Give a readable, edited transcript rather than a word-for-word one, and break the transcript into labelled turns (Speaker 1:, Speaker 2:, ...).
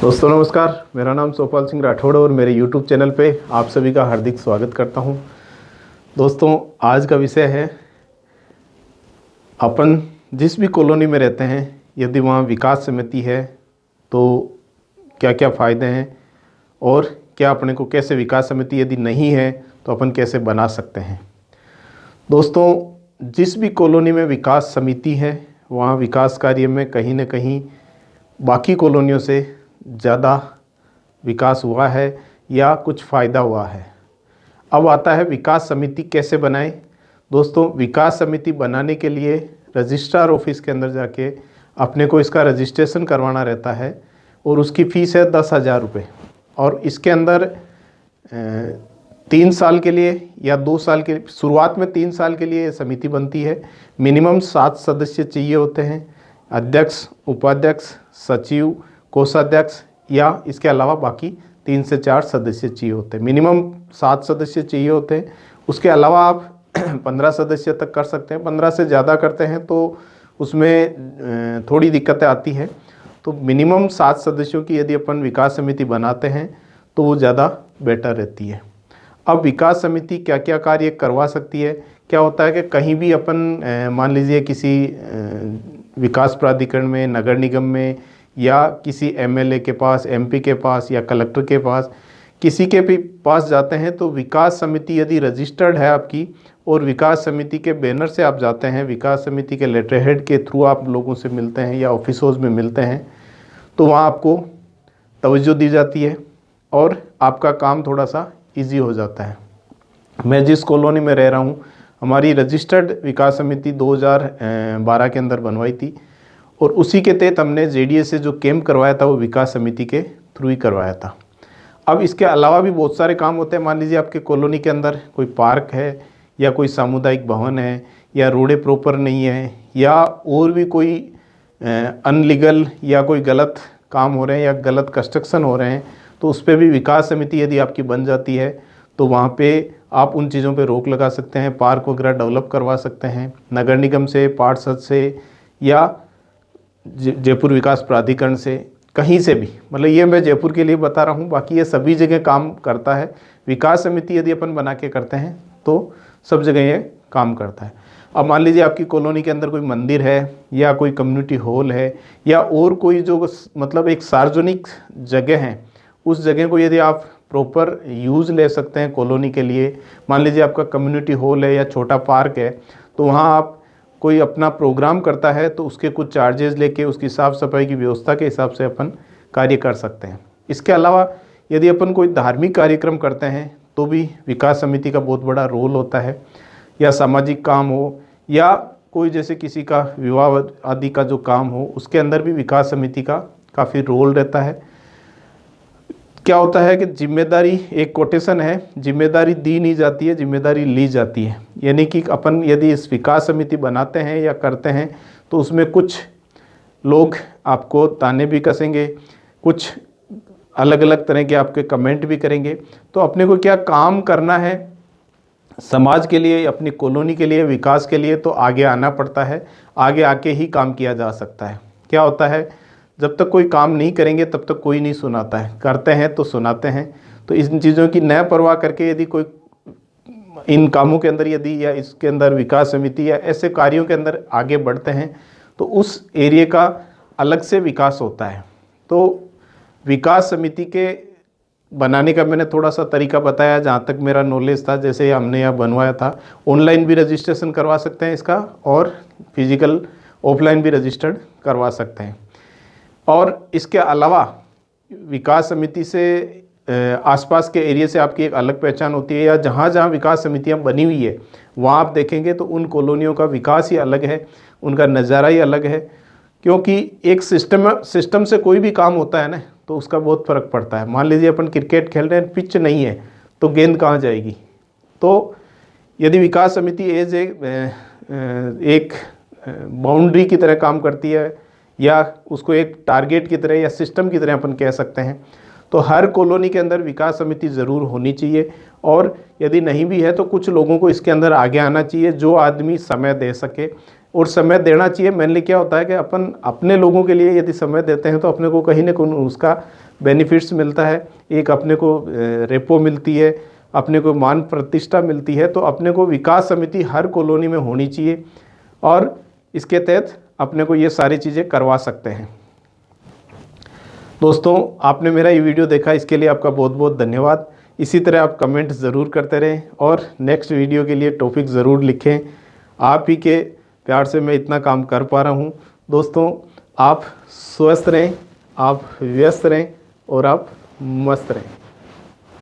Speaker 1: दोस्तों नमस्कार, मेरा नाम सोपाल सिंह राठौड़ और मेरे YouTube चैनल पे आप सभी का हार्दिक स्वागत करता हूं। दोस्तों आज का विषय है, अपन जिस भी कॉलोनी में रहते हैं यदि वहाँ विकास समिति है तो क्या क्या फ़ायदे हैं और क्या अपने को कैसे विकास समिति यदि नहीं है तो अपन कैसे बना सकते हैं। दोस्तों जिस भी कॉलोनी में विकास समिति है वहाँ विकास कार्य में कहीं ना कहीं बाकी कॉलोनियों से ज़्यादा विकास हुआ है या कुछ फ़ायदा हुआ है। अब आता है विकास समिति कैसे बनाएं। दोस्तों विकास समिति बनाने के लिए रजिस्ट्रार ऑफिस के अंदर जाके अपने को इसका रजिस्ट्रेशन करवाना रहता है और उसकी फ़ीस है 10,000 रुपये। और इसके अंदर 3 साल के लिए या 2 साल के, शुरुआत में 3 साल के लिए ये समिति बनती है। मिनिमम 7 सदस्य चाहिए होते हैं, अध्यक्ष, उपाध्यक्ष, सचिव, कोषाध्यक्ष या इसके अलावा बाकी 3 से 4 सदस्य चाहिए होते हैं। मिनिमम 7 सदस्य चाहिए होते हैं। उसके अलावा आप 15 सदस्य तक कर सकते हैं। 15 से ज़्यादा करते हैं तो उसमें थोड़ी दिक्कतें आती हैं। तो मिनिमम 7 सदस्यों की यदि अपन विकास समिति बनाते हैं तो वो ज़्यादा बेटर रहती है। अब विकास समिति क्या क्या कार्य करवा सकती है। क्या होता है कि कहीं भी अपन मान लीजिए किसी विकास प्राधिकरण में, नगर निगम में या किसी एमएलए के पास, एमपी के पास या कलेक्टर के पास, किसी के भी पास जाते हैं तो विकास समिति यदि रजिस्टर्ड है आपकी और विकास समिति के बैनर से आप जाते हैं, विकास समिति के लेटर हेड के थ्रू आप लोगों से मिलते हैं या ऑफिसों में मिलते हैं, तो वहाँ आपको तवज्जो दी जाती है और आपका काम थोड़ा सा ईजी हो जाता है। मैं जिस कॉलोनी में रह रहा हूँ, हमारी रजिस्टर्ड विकास समिति 2012 के अंदर बनवाई थी और उसी के तहत हमने जेडीएस से जो कैंप करवाया था वो विकास समिति के थ्रू ही करवाया था। अब इसके अलावा भी बहुत सारे काम होते हैं। मान लीजिए आपके कॉलोनी के अंदर कोई पार्क है या कोई सामुदायिक भवन है या रोडें प्रॉपर नहीं है या और भी कोई अनलीगल या कोई गलत काम हो रहे हैं या गलत कंस्ट्रक्शन हो रहे हैं, तो उस पर भी विकास समिति यदि आपकी बन जाती है तो वहाँ पे आप उन चीज़ों पे रोक लगा सकते हैं, पार्क वगैरह डेवलप करवा सकते हैं नगर निगम से, पार्षद से या जयपुर विकास प्राधिकरण से, कहीं से भी। मतलब ये मैं जयपुर के लिए बता रहा हूँ, बाकी ये सभी जगह काम करता है। विकास समिति यदि अपन बना के करते हैं तो सब जगह ये काम करता है। अब मान लीजिए आपकी कॉलोनी के अंदर कोई मंदिर है या कोई कम्युनिटी हॉल है या और कोई जो मतलब एक सार्वजनिक जगह है, उस जगह को यदि आप प्रॉपर यूज़ ले सकते हैं कॉलोनी के लिए। मान लीजिए आपका कम्युनिटी हॉल है या छोटा पार्क है, तो वहाँ आप कोई अपना प्रोग्राम करता है तो उसके कुछ चार्जेस लेके उसकी साफ़ सफाई की व्यवस्था के हिसाब से अपन कार्य कर सकते हैं। इसके अलावा यदि अपन कोई धार्मिक कार्यक्रम करते हैं तो भी विकास समिति का बहुत बड़ा रोल होता है, या सामाजिक काम हो या कोई जैसे किसी का विवाह आदि का जो काम हो, उसके अंदर भी विकास समिति का काफ़ी रोल रहता है। क्या होता है कि जिम्मेदारी, एक कोटेशन है, जिम्मेदारी दी नहीं जाती है, जिम्मेदारी ली जाती है। यानी कि अपन यदि इस विकास समिति बनाते हैं या करते हैं तो उसमें कुछ लोग आपको ताने भी कसेंगे, कुछ अलग अलग तरह के आपके कमेंट भी करेंगे। तो अपने को क्या काम करना है समाज के लिए, अपनी कॉलोनी के लिए, विकास के लिए, तो आगे आना पड़ता है। आगे आके ही काम किया जा सकता है। क्या होता है, जब तक कोई काम नहीं करेंगे तब तक कोई नहीं सुनाता है, करते हैं तो सुनाते हैं। तो इन चीज़ों की न परवाह करके यदि कोई इन कामों के अंदर यदि या इसके अंदर विकास समिति या ऐसे कार्यों के अंदर आगे बढ़ते हैं तो उस एरिया का अलग से विकास होता है। तो विकास समिति के बनाने का मैंने थोड़ा सा तरीका बताया जहाँ तक मेरा नॉलेज था। जैसे हमने यहाँ बनवाया था, ऑनलाइन भी रजिस्ट्रेशन करवा सकते हैं इसका और फिजिकल ऑफलाइन भी रजिस्टर्ड करवा सकते हैं। और इसके अलावा विकास समिति से आसपास के एरिया से आपकी एक अलग पहचान होती है, या जहाँ जहाँ विकास समितियाँ बनी हुई है वहाँ आप देखेंगे तो उन कॉलोनियों का विकास ही अलग है, उनका नज़ारा ही अलग है। क्योंकि एक सिस्टम से कोई भी काम होता है ना तो उसका बहुत फ़र्क पड़ता है। मान लीजिए अपन क्रिकेट खेल रहे हैं, पिच नहीं है तो गेंद कहाँ जाएगी। तो यदि विकास समिति एक बाउंड्री की तरह काम करती है या उसको एक टारगेट की तरह या सिस्टम की तरह अपन कह सकते हैं, तो हर कॉलोनी के अंदर विकास समिति ज़रूर होनी चाहिए, और यदि नहीं भी है तो कुछ लोगों को इसके अंदर आगे आना चाहिए जो आदमी समय दे सके, और समय देना चाहिए। मेनली क्या होता है कि अपन अपने लोगों के लिए यदि समय देते हैं तो अपने को कहीं ना कहीं उसका बेनिफिट्स मिलता है। एक अपने को रेपो मिलती है, अपने को मान प्रतिष्ठा मिलती है। तो अपने को विकास समिति हर कॉलोनी में होनी चाहिए, और इसके तहत अपने को ये सारी चीज़ें करवा सकते हैं। दोस्तों, आपने मेरा ये वीडियो देखा, इसके लिए आपका बहुत बहुत धन्यवाद। इसी तरह आप कमेंट ज़रूर करते रहें और नेक्स्ट वीडियो के लिए टॉपिक ज़रूर लिखें। आप ही के प्यार से मैं इतना काम कर पा रहा हूँ। दोस्तों, आप स्वस्थ रहें, आप व्यस्त रहें और आप मस्त रहें।